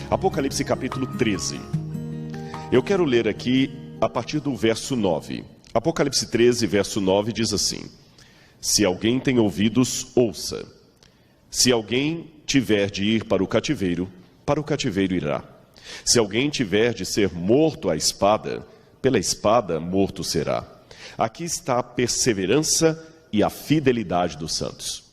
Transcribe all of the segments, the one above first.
Apocalipse capítulo 13. Eu quero ler aqui a partir do verso 9. Apocalipse 13, verso 9 diz assim: Se alguém tem ouvidos, ouça. Se alguém tiver de ir para o cativeiro irá. Se alguém tiver de ser morto à espada, pela espada morto será. Aqui está a perseverança e a fidelidade dos santos.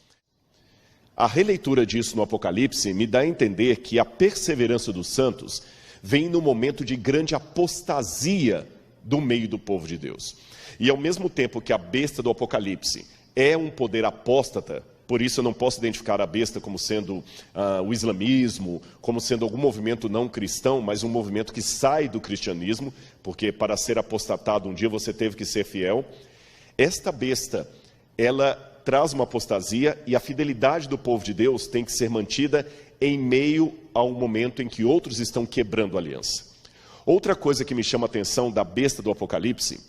A releitura disso no Apocalipse me dá a entender que a perseverança dos santos vem no momento de grande apostasia do meio do povo de Deus. E ao mesmo tempo que a besta do Apocalipse é um poder apóstata, por isso eu não posso identificar a besta como sendo o islamismo, como sendo algum movimento não cristão, mas um movimento que sai do cristianismo, porque para ser apostatado um dia você teve que ser fiel. Esta besta, ela traz uma apostasia e a fidelidade do povo de Deus tem que ser mantida em meio a um momento em que outros estão quebrando a aliança. Outra coisa que me chama a atenção da besta do Apocalipse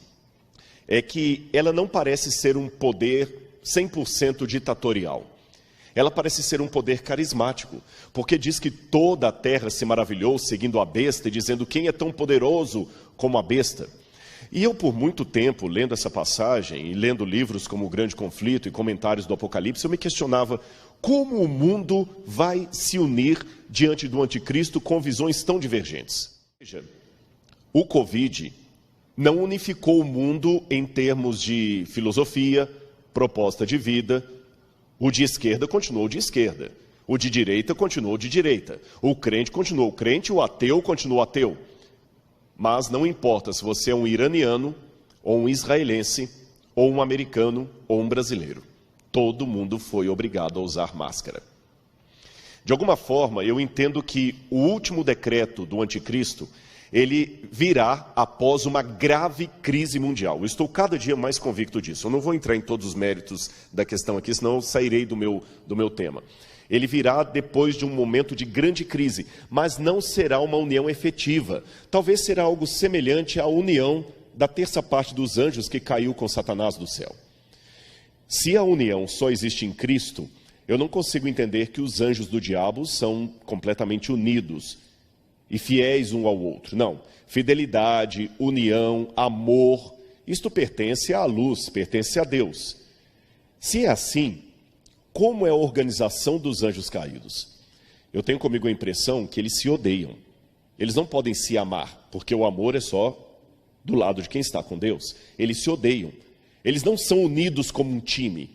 é que ela não parece ser um poder 100% ditatorial. Ela parece ser um poder carismático, porque diz que toda a terra se maravilhou seguindo a besta e dizendo: quem é tão poderoso como a besta? E eu, por muito tempo, lendo essa passagem e lendo livros como O Grande Conflito e comentários do Apocalipse, eu me questionava como o mundo vai se unir diante do anticristo com visões tão divergentes. Veja, o Covid não unificou o mundo em termos de filosofia, proposta de vida. O de esquerda continuou de esquerda, o de direita continuou de direita, o crente continuou crente, o ateu continuou ateu. Mas não importa se você é um iraniano, ou um israelense, ou um americano, ou um brasileiro. Todo mundo foi obrigado a usar máscara. De alguma forma, eu entendo que o último decreto do anticristo, ele virá após uma grave crise mundial. Eu estou cada dia mais convicto disso. Eu não vou entrar em todos os méritos da questão aqui, senão eu sairei do meu tema. Ele virá depois de um momento de grande crise, mas não será uma união efetiva. Talvez será algo semelhante à união da terça parte dos anjos que caiu com Satanás do céu. Se a união só existe em Cristo, eu não consigo entender que os anjos do diabo são completamente unidos e fiéis um ao outro. Não. Fidelidade, união, amor, isto pertence à luz, pertence a Deus. Se é assim, como é a organização dos anjos caídos? Eu tenho comigo a impressão que eles se odeiam. Eles não podem se amar, porque o amor é só do lado de quem está com Deus. Eles se odeiam. Eles não são unidos como um time.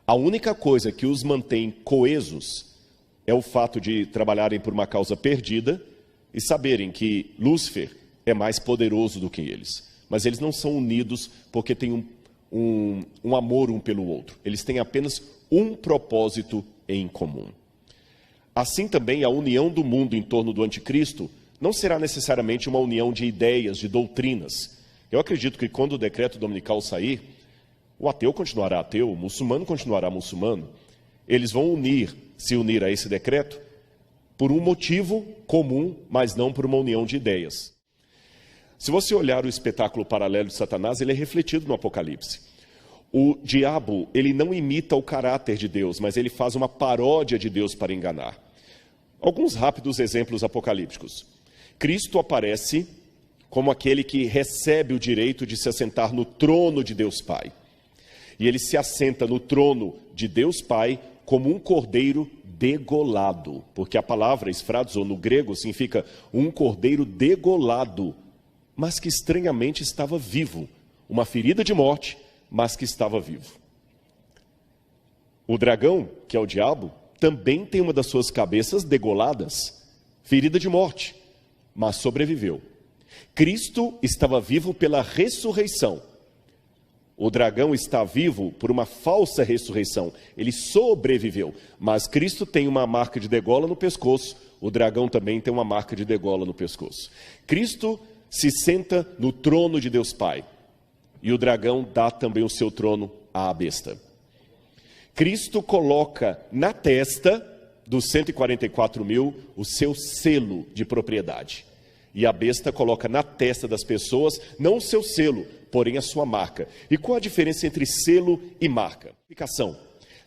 A única coisa que os mantém coesos é o fato de trabalharem por uma causa perdida e saberem que Lúcifer é mais poderoso do que eles. Mas eles não são unidos porque têm um amor um pelo outro. Eles têm apenas um propósito em comum. Assim também a união do mundo em torno do anticristo não será necessariamente uma união de ideias, de doutrinas. Eu acredito que quando o decreto dominical sair, o ateu continuará ateu, o muçulmano continuará muçulmano. Eles vão se unir a esse decreto por um motivo comum, mas não por uma união de ideias. Se você olhar o espetáculo paralelo de Satanás, ele é refletido no Apocalipse. O diabo, ele não imita o caráter de Deus, mas ele faz uma paródia de Deus para enganar. Alguns rápidos exemplos apocalípticos. Cristo aparece como aquele que recebe o direito de se assentar no trono de Deus Pai. E ele se assenta no trono de Deus Pai como um cordeiro degolado, porque a palavra esfrazo no grego significa um cordeiro degolado, mas que estranhamente estava vivo, uma ferida de morte, mas que estava vivo. O dragão, que é o diabo, também tem uma das suas cabeças degoladas, ferida de morte, mas sobreviveu. Cristo estava vivo pela ressurreição. O dragão está vivo por uma falsa ressurreição. Ele sobreviveu, mas Cristo tem uma marca de degola no pescoço, o dragão também tem uma marca de degola no pescoço. Cristo se senta no trono de Deus Pai, e o dragão dá também o seu trono à besta. Cristo coloca na testa dos 144 mil o seu selo de propriedade. E a besta coloca na testa das pessoas, não o seu selo, porém a sua marca. E qual a diferença entre selo e marca?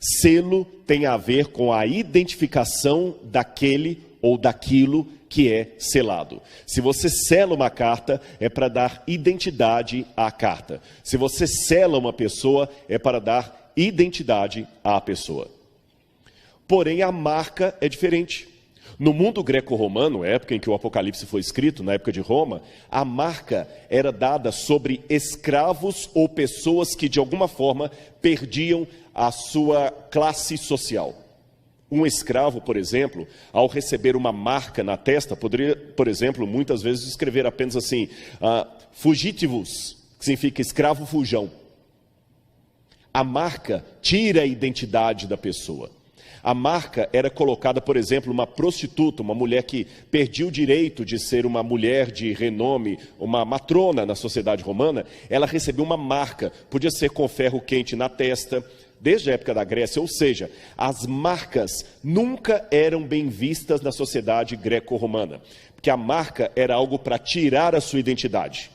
Selo tem a ver com a identificação daquele ou daquilo que é selado. Se você sela uma carta, é para dar identidade à carta. Se você sela uma pessoa, é para dar identidade à pessoa. Porém, a marca é diferente. No mundo greco-romano, época em que o Apocalipse foi escrito, na época de Roma, a marca era dada sobre escravos ou pessoas que de alguma forma perdiam a sua classe social. Um escravo, por exemplo, ao receber uma marca na testa, poderia, por exemplo, muitas vezes escrever apenas assim, fugitivus, que significa escravo fujão. A marca tira a identidade da pessoa. A marca era colocada, por exemplo, uma prostituta, uma mulher que perdia o direito de ser uma mulher de renome, uma matrona na sociedade romana, ela recebeu uma marca, podia ser com ferro quente na testa, desde a época da Grécia, ou seja, as marcas nunca eram bem vistas na sociedade greco-romana, porque a marca era algo para tirar a sua identidade.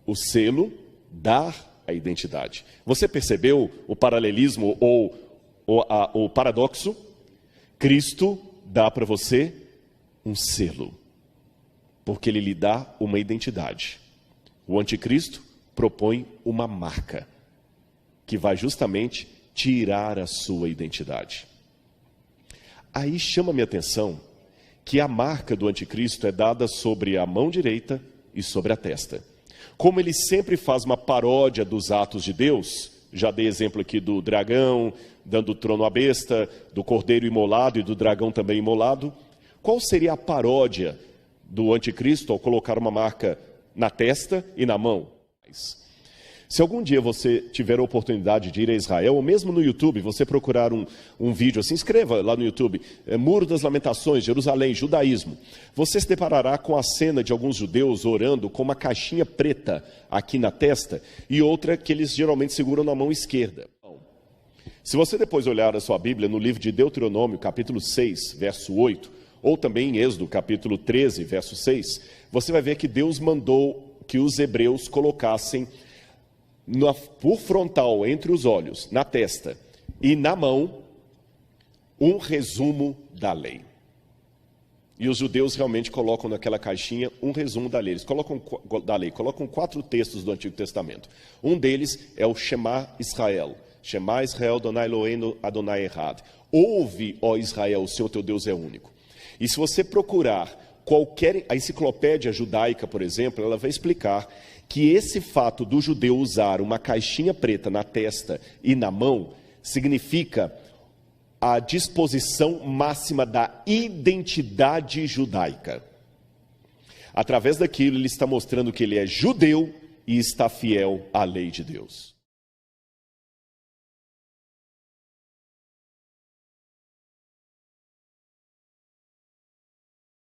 O selo dá a identidade. Você percebeu o paralelismo ou o paradoxo? Cristo dá para você um selo, porque ele lhe dá uma identidade. O anticristo propõe uma marca, que vai justamente tirar a sua identidade. Aí chama minha atenção que a marca do anticristo é dada sobre a mão direita e sobre a testa. Como ele sempre faz uma paródia dos atos de Deus, já dei exemplo aqui do dragão, dando o trono à besta, do cordeiro imolado e do dragão também imolado. Qual seria a paródia do anticristo ao colocar uma marca na testa e na mão? Se algum dia você tiver a oportunidade de ir a Israel, ou mesmo no YouTube, você procurar um vídeo assim, escreva lá no YouTube, Muro das Lamentações, Jerusalém, Judaísmo. Você se deparará com a cena de alguns judeus orando com uma caixinha preta aqui na testa e outra que eles geralmente seguram na mão esquerda. Se você depois olhar a sua Bíblia no livro de Deuteronômio, capítulo 6, verso 8, ou também em Êxodo, capítulo 13, verso 6, você vai ver que Deus mandou que os hebreus colocassem por frontal, entre os olhos, na testa e na mão, um resumo da lei. E os judeus realmente colocam naquela caixinha um resumo da lei. Eles colocam 4 textos do Antigo Testamento. Um deles é o Shema Israel. Shema Israel, Adonai Eloheinu, Adonai Echad. Ouve, ó Israel, o Senhor teu Deus é único. E se você procurar a enciclopédia judaica, por exemplo, ela vai explicar que esse fato do judeu usar uma caixinha preta na testa e na mão significa a disposição máxima da identidade judaica. Através daquilo, ele está mostrando que ele é judeu e está fiel à lei de Deus.